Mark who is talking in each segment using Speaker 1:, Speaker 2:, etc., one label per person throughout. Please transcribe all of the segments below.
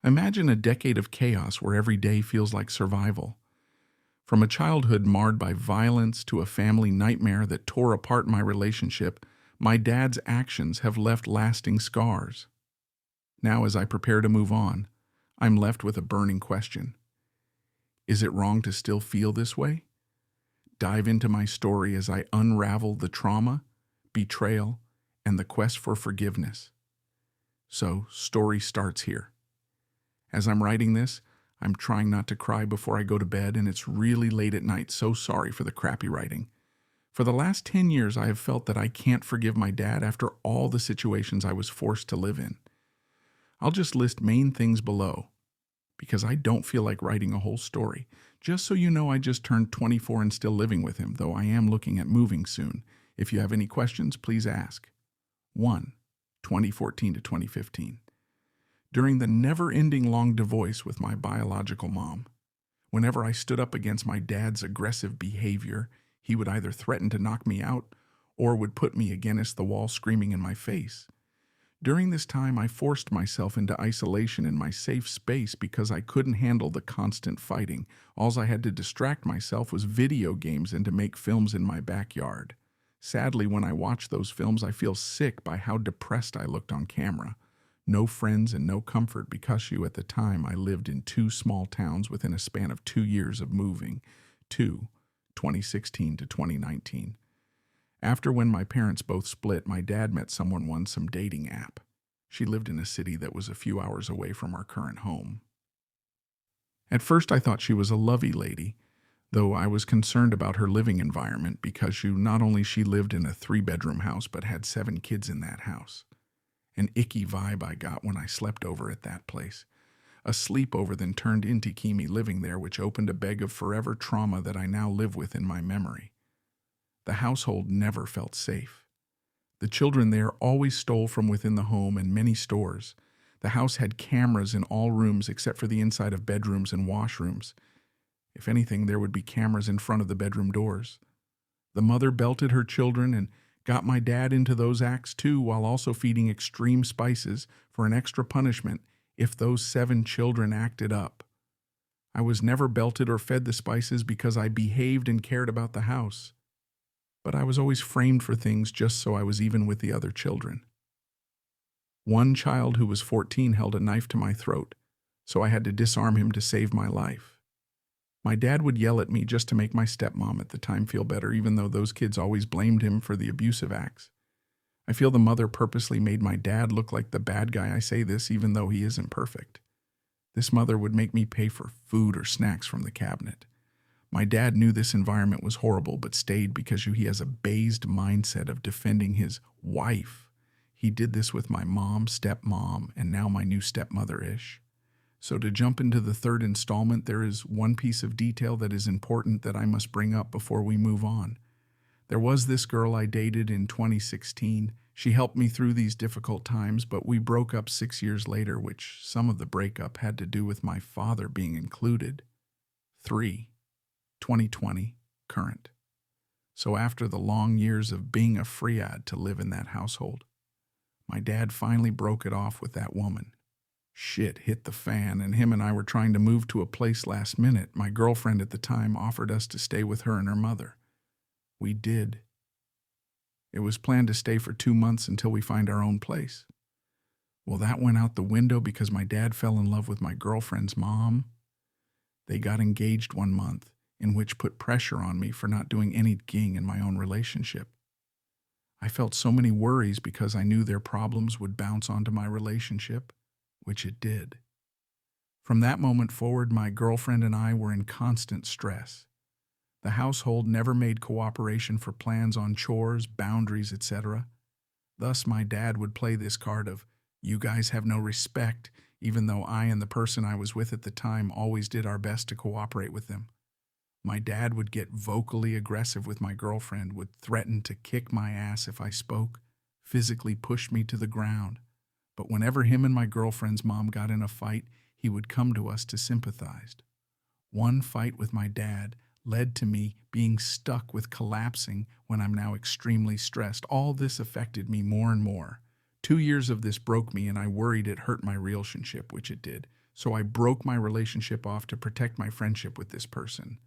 Speaker 1: Imagine a decade of chaos where every day feels like survival. From a childhood marred by violence to a family nightmare that tore apart my relationship, my dad's actions have left lasting scars. Now, as I prepare to move on, I'm left with a burning question. Is it wrong to still feel this way? Dive into my story as I unravel the trauma, betrayal, and the quest for forgiveness. So, story starts here. As I'm writing this, I'm trying not to cry before I go to bed, and it's really late at night, so sorry for the crappy writing. For the last 10 years, I have felt that I can't forgive my dad after all the situations I was forced to live in. I'll just list main things below, because I don't feel like writing a whole story. Just so you know, I just turned 24 and still living with him, though I am looking at moving soon. If you have any questions, please ask. 1. 2014 to 2015. During the never-ending long divorce with my biological mom, whenever I stood up against my dad's aggressive behavior, he would either threaten to knock me out or would put me against the wall screaming in my face. During this time, I forced myself into isolation in my safe space because I couldn't handle the constant fighting. All I had to distract myself was video games and to make films in my backyard. Sadly, when I watch those films, I feel sick by how depressed I looked on camera. No friends and no comfort because at the time I lived in 2 small towns within a span of 2 years of moving. 2016 to 2019. After when my parents both split, my dad met someone on some dating app. She lived in a city that was a few hours away from our current home. At first I thought she was a lovely lady, though I was concerned about her living environment because she lived in a 3-bedroom house but had 7 kids in that house. An icky vibe I got when I slept over at that place. A sleepover then turned into me living there, which opened a bag of forever trauma that I now live with in my memory. The household never felt safe. The children there always stole from within the home and many stores. The house had cameras in all rooms except for the inside of bedrooms and washrooms. If anything, there would be cameras in front of the bedroom doors. The mother belted her children and got my dad into those acts too, while also feeding extreme spices for an extra punishment if those 7 children acted up. I was never belted or fed the spices because I behaved and cared about the house. But I was always framed for things just so I was even with the other children. One child who was 14 held a knife to my throat, so I had to disarm him to save my life. My dad would yell at me just to make my stepmom at the time feel better, even though those kids always blamed him for the abusive acts. I feel the mother purposely made my dad look like the bad guy. I say this even though he isn't perfect. This mother would make me pay for food or snacks from the cabinet. My dad knew this environment was horrible but stayed because he has a based mindset of defending his wife. He did this with my mom, stepmom, and now my new stepmother-ish. So to jump into the 3rd installment, there is one piece of detail that is important that I must bring up before we move on. There was this girl I dated in 2016. She helped me through these difficult times, but we broke up 6 years later, which some of the breakup had to do with my father being included. 3. 2020, current. So after the long years of being a freead to live in that household, my dad finally broke it off with that woman. Shit hit the fan, and him and I were trying to move to a place last minute. My girlfriend at the time offered us to stay with her and her mother. We did. It was planned to stay for 2 months until we find our own place. Well, that went out the window because my dad fell in love with my girlfriend's mom. They got engaged 1 month, in which put pressure on me for not doing anything in my own relationship. I felt so many worries because I knew their problems would bounce onto my relationship, which it did. From that moment forward, my girlfriend and I were in constant stress. The household never made cooperation for plans on chores, boundaries, etc. Thus, my dad would play this card of, "You guys have no respect," even though I and the person I was with at the time always did our best to cooperate with them. My dad would get vocally aggressive with my girlfriend, would threaten to kick my ass if I spoke, physically push me to the ground. But whenever him and my girlfriend's mom got in a fight, he would come to us to sympathize. One fight with my dad led to me being stuck with collapsing when I'm now extremely stressed. All this affected me more and more. 2 years of this broke me, and I worried it hurt my relationship, which it did. So I broke my relationship off to protect my friendship with this person.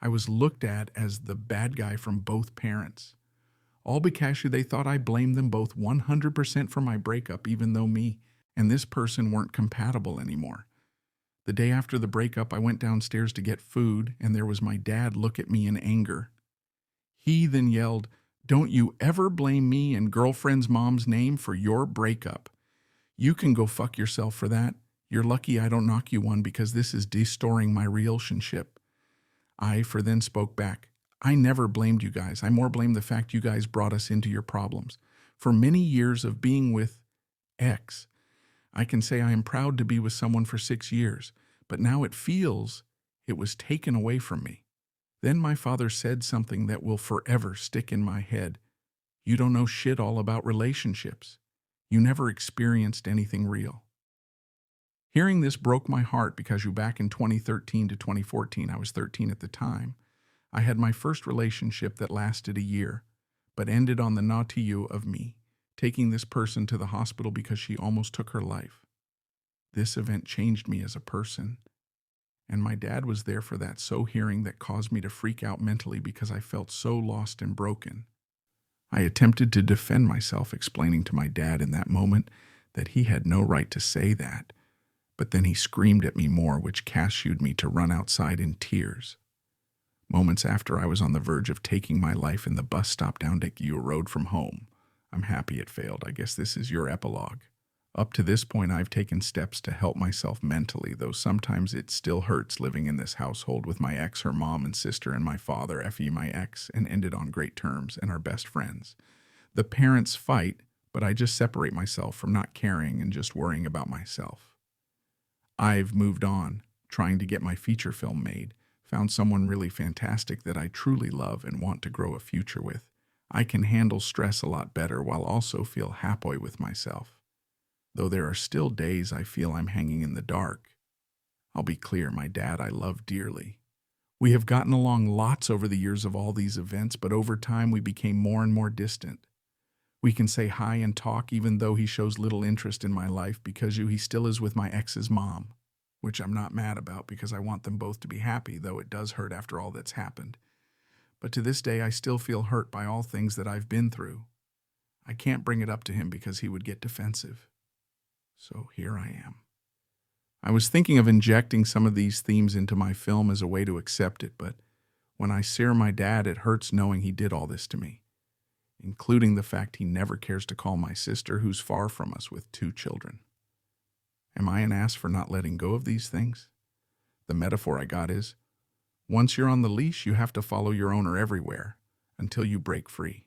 Speaker 1: I was looked at as the bad guy from both parents. All because they thought I blamed them both 100% for my breakup, even though me and this person weren't compatible anymore. The day after the breakup, I went downstairs to get food, and there was my dad look at me in anger. He then yelled, "Don't you ever blame me and girlfriend's mom's name for your breakup. You can go fuck yourself for that. You're lucky I don't knock you one because this is distorting my relationship." I for then spoke back. "I never blamed you guys. I more blame the fact you guys brought us into your problems. For many years of being with X, I can say I am proud to be with someone for 6 years, but now it feels it was taken away from me." Then my father said something that will forever stick in my head. "You don't know shit all about relationships. You never experienced anything real." Hearing this broke my heart because back in 2013 to 2014, I was 13 at the time, I had my first relationship that lasted a year, but ended on the naughty you of me, taking this person to the hospital because she almost took her life. This event changed me as a person, and my dad was there for that hearing that caused me to freak out mentally because I felt so lost and broken. I attempted to defend myself, explaining to my dad in that moment that he had no right to say that, but then he screamed at me more, which cashiewed me to run outside in tears. Moments after, I was on the verge of taking my life in the bus stop down Dickey Road from home. I'm happy it failed. I guess this is your epilogue. Up to this point, I've taken steps to help myself mentally, though sometimes it still hurts living in this household with my ex, her mom and sister, and my father, F.E. my ex, and ended on great terms and are best friends. The parents fight, but I just separate myself from not caring and just worrying about myself. I've moved on, trying to get my feature film made, found someone really fantastic that I truly love and want to grow a future with. I can handle stress a lot better while also feel happy with myself. Though there are still days I feel I'm hanging in the dark. I'll be clear, my dad I love dearly. We have gotten along lots over the years of all these events, but over time we became more and more distant. We can say hi and talk even though he shows little interest in my life because he still is with my ex's mom, which I'm not mad about because I want them both to be happy, though it does hurt after all that's happened. But to this day I still feel hurt by all things that I've been through. I can't bring it up to him because he would get defensive. So here I am. I was thinking of injecting some of these themes into my film as a way to accept it, but when I see my dad, it hurts knowing he did all this to me, including the fact he never cares to call my sister, who's far from us with 2 children. Am I an ass for not letting go of these things? The metaphor I got is, once you're on the leash, you have to follow your owner everywhere until you break free.